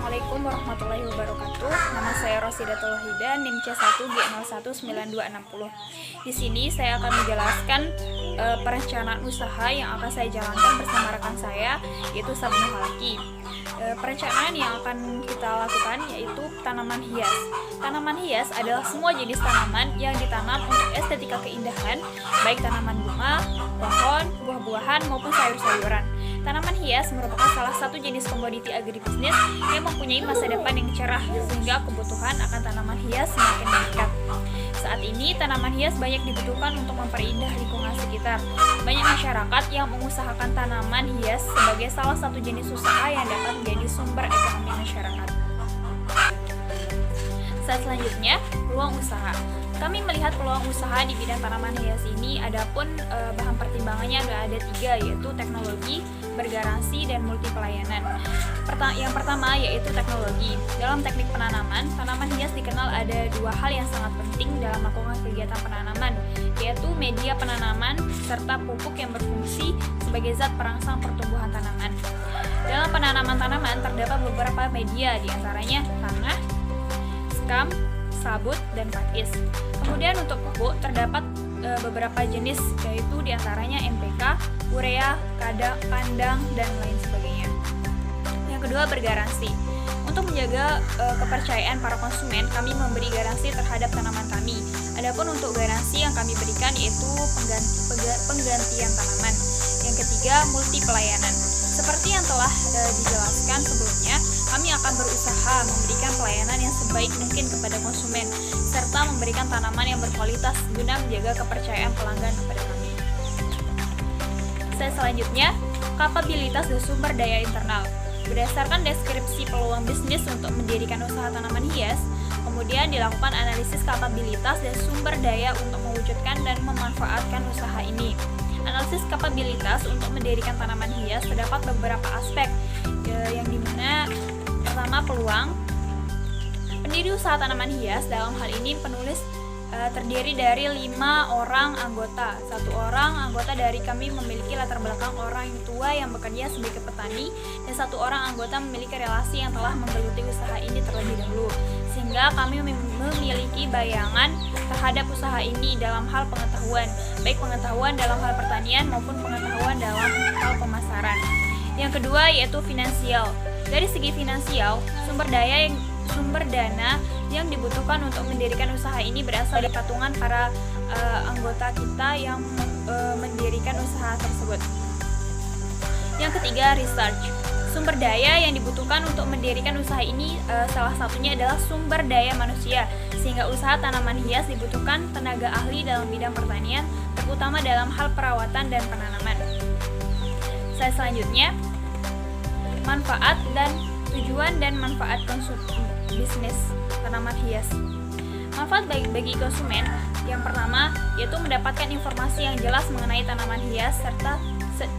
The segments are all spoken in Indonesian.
Assalamualaikum warahmatullahi wabarakatuh. Nama saya Rosidatul Wahida, NIM C1G019260. Di sini saya akan menjelaskan perencanaan usaha yang akan saya jalankan bersama rekan saya, yaitu Sabnu Halaki. Perencanaan yang akan kita lakukan yaitu tanaman hias. Tanaman hias adalah semua jenis tanaman yang ditanam untuk estetika keindahan, baik tanaman bunga, pohon, buah-buahan maupun sayur-sayuran. Tanaman hias merupakan salah satu jenis komoditi agribisnis yang mempunyai masa depan yang cerah, sehingga kebutuhan akan tanaman hias semakin meningkat. Saat ini, tanaman hias banyak dibutuhkan untuk memperindah lingkungan sekitar. Banyak masyarakat yang mengusahakan tanaman hias sebagai salah satu jenis usaha yang dapat menjadi sumber ekonomi masyarakat. Selanjutnya, peluang usaha. Kami melihat peluang usaha di bidang tanaman hias ini, adapun bahan pertimbangannya ada 3, yaitu teknologi, bergaransi, dan multi pelayanan. Yang pertama yaitu teknologi. Dalam teknik penanaman, tanaman hias dikenal ada 2 hal yang sangat penting dalam melakukan kegiatan penanaman, yaitu media penanaman serta pupuk yang berfungsi sebagai zat perangsang pertumbuhan tanaman. Dalam penanaman tanaman terdapat beberapa media, diantaranya tanah, skam, sabut, dan pakis. Kemudian untuk pupuk terdapat beberapa jenis, yaitu diantaranya NPK, urea, kandang, dan lain sebagainya. Yang kedua, bergaransi. Untuk menjaga kepercayaan para konsumen, kami memberi garansi terhadap tanaman kami. Adapun untuk garansi yang kami berikan yaitu penggantian tanaman. Yang ketiga, multi pelayanan. Seperti yang telah dijelaskan sebelumnya, kami akan berusaha memberikan pelayanan yang sebaik mungkin kepada konsumen, serta memberikan tanaman yang berkualitas guna menjaga kepercayaan pelanggan kepada kami. Selanjutnya, kapabilitas dan sumber daya internal. Berdasarkan deskripsi peluang bisnis untuk mendirikan usaha tanaman hias, kemudian dilakukan analisis kapabilitas dan sumber daya untuk mewujudkan dan memanfaatkan usaha ini. Analisis kapabilitas untuk mendirikan tanaman hias terdapat beberapa aspek, yang dimana pertama, peluang. Pendiri usaha tanaman hias dalam hal ini penulis terdiri dari 5 orang anggota. 1 orang anggota dari kami memiliki latar belakang orang tua yang bekerja sebagai petani, dan 1 orang anggota memiliki relasi yang telah menggeluti usaha ini terlebih dahulu, sehingga kami memiliki bayangan terhadap usaha ini dalam hal pengetahuan, baik pengetahuan dalam hal pertanian maupun pengetahuan dalam hal pemasaran. Yang kedua yaitu finansial. Dari segi finansial, sumber dana yang dibutuhkan untuk mendirikan usaha ini berasal dari patungan para anggota kita yang mendirikan usaha tersebut. Yang ketiga, research. Sumber daya yang dibutuhkan untuk mendirikan usaha ini salah satunya adalah sumber daya manusia, sehingga usaha tanaman hias dibutuhkan tenaga ahli dalam bidang pertanian, terutama dalam hal perawatan dan penanaman. Selanjutnya, manfaat dan tujuan dan manfaat bisnis tanaman hias. Manfaat bagi konsumen yang pertama yaitu mendapatkan informasi yang jelas mengenai tanaman hias serta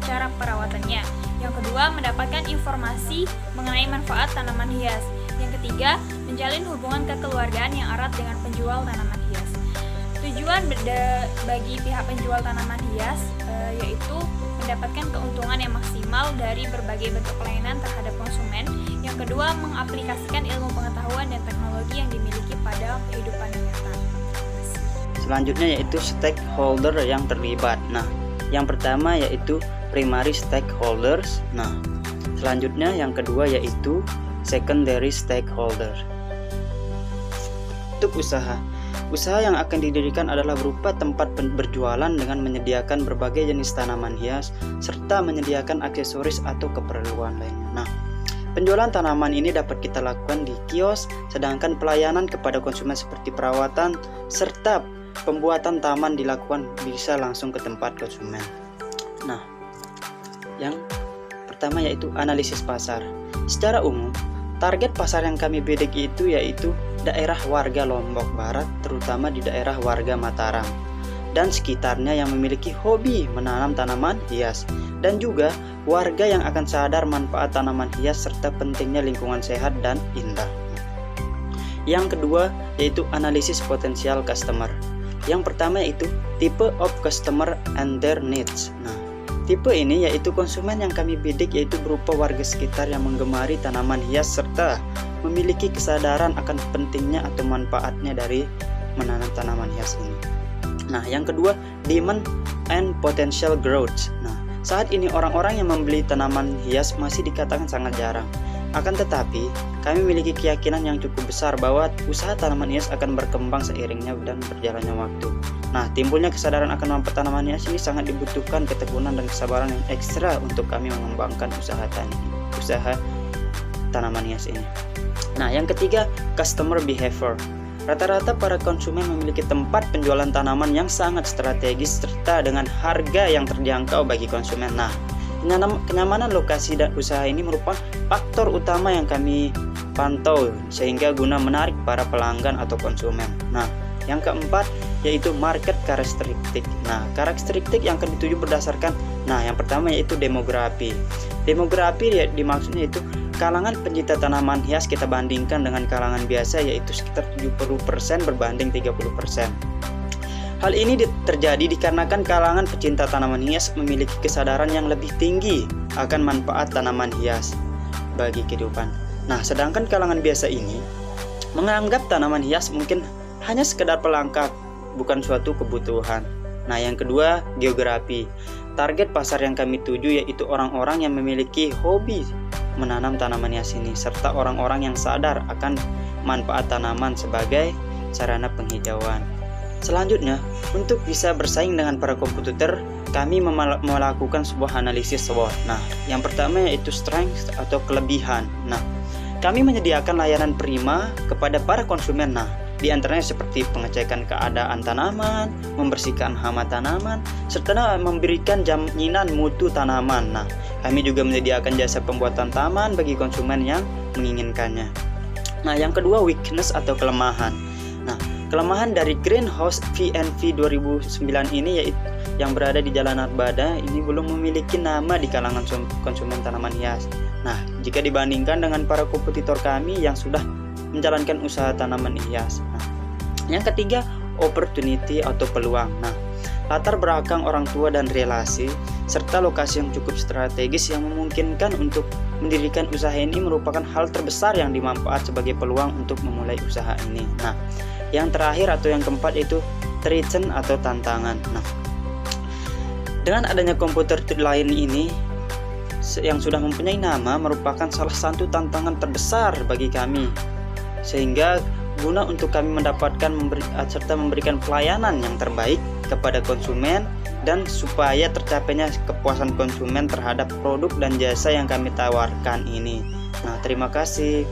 cara perawatannya. Yang kedua, mendapatkan informasi mengenai manfaat tanaman hias. Yang ketiga, menjalin hubungan kekeluargaan yang erat dengan penjual tanaman hias. Tujuan bagi pihak penjual tanaman hias yaitu mendapatkan keuntungan yang maksimal dari berbagai bentuk pelayanan terhadap konsumen. Yang kedua, mengaplikasikan ilmu pengetahuan dan teknologi yang dimiliki pada kehidupan nyata. Selanjutnya yaitu stakeholder yang terlibat. Nah, yang pertama yaitu primary stakeholders. Nah, selanjutnya yang kedua yaitu secondary stakeholder. Untuk usaha yang akan didirikan adalah berupa tempat berjualan dengan menyediakan berbagai jenis tanaman hias serta menyediakan aksesoris atau keperluan lainnya. Nah, penjualan tanaman ini dapat kita lakukan di kios, sedangkan pelayanan kepada konsumen seperti perawatan serta pembuatan taman dilakukan bisa langsung ke tempat konsumen. Nah, yang pertama yaitu analisis pasar. Secara umum, target pasar yang kami bidik itu yaitu daerah warga Lombok Barat, terutama di daerah warga Mataram dan sekitarnya yang memiliki hobi menanam tanaman hias, dan juga warga yang akan sadar manfaat tanaman hias serta pentingnya lingkungan sehat dan indah. Yang kedua yaitu analisis potensial customer. Yang pertama yaitu type of customer and their needs. Nah, Tipe ini yaitu konsumen yang kami bidik yaitu berupa warga sekitar yang menggemari tanaman hias serta memiliki kesadaran akan pentingnya atau manfaatnya dari menanam tanaman hias ini. Nah, yang kedua, demand and potential growth. Nah, saat ini orang-orang yang membeli tanaman hias masih dikatakan sangat jarang. Akan tetapi, kami memiliki keyakinan yang cukup besar bahwa usaha tanaman hias akan berkembang seiringnya dan berjalannya waktu. Nah, timbulnya kesadaran akan manfaat tanaman hias ini sangat dibutuhkan ketekunan dan kesabaran yang ekstra untuk kami mengembangkan usaha tanaman hias ini. Nah, yang ketiga, customer behavior. Rata-rata para konsumen memiliki tempat penjualan tanaman yang sangat strategis serta dengan harga yang terjangkau bagi konsumen. Nah, kenyamanan lokasi dan usaha ini merupakan faktor utama yang kami pantau sehingga guna menarik para pelanggan atau konsumen. Nah, yang keempat yaitu market karakteristik. Nah, karakteristik yang akan dituju berdasarkan yang pertama yaitu demografi. Demografi ya dimaksudnya itu kalangan pencinta tanaman hias kita bandingkan dengan kalangan biasa yaitu sekitar 70% berbanding 30%. Hal ini terjadi dikarenakan kalangan pecinta tanaman hias memiliki kesadaran yang lebih tinggi akan manfaat tanaman hias bagi kehidupan. Nah, sedangkan kalangan biasa ini menganggap tanaman hias mungkin hanya sekedar pelengkap, bukan suatu kebutuhan. Nah, yang kedua, geografi. Target pasar yang kami tuju yaitu orang-orang yang memiliki hobi menanam tanaman hias ini, serta orang-orang yang sadar akan manfaat tanaman sebagai sarana penghijauan. Selanjutnya, untuk bisa bersaing dengan para kompetitor, kami melakukan sebuah analisis SWOT. Nah, yang pertama yaitu strength atau kelebihan. Nah, kami menyediakan layanan prima kepada para konsumen. Nah, di antaranya seperti pengecekan keadaan tanaman, membersihkan hama tanaman, serta memberikan jaminan mutu tanaman. Nah, kami juga menyediakan jasa pembuatan taman bagi konsumen yang menginginkannya. Nah, yang kedua weakness atau kelemahan. Nah, kelemahan dari Greenhouse VNV 2009 ini yaitu yang berada di Jalan Arbada ini belum memiliki nama di kalangan konsumen tanaman hias. Nah, jika dibandingkan dengan para kompetitor kami yang sudah menjalankan usaha tanaman hias. Nah, yang ketiga, opportunity atau peluang. Nah, latar belakang orang tua dan relasi serta lokasi yang cukup strategis yang memungkinkan untuk mendirikan usaha ini merupakan hal terbesar yang dimanfaat sebagai peluang untuk memulai usaha ini. Nah, yang terakhir atau yang keempat itu threat atau tantangan. Nah, dengan adanya komputer lain ini yang sudah mempunyai nama merupakan salah satu tantangan terbesar bagi kami, sehingga guna untuk kami mendapatkan serta memberikan pelayanan yang terbaik kepada konsumen dan supaya tercapainya kepuasan konsumen terhadap produk dan jasa yang kami tawarkan ini. Nah, terima kasih.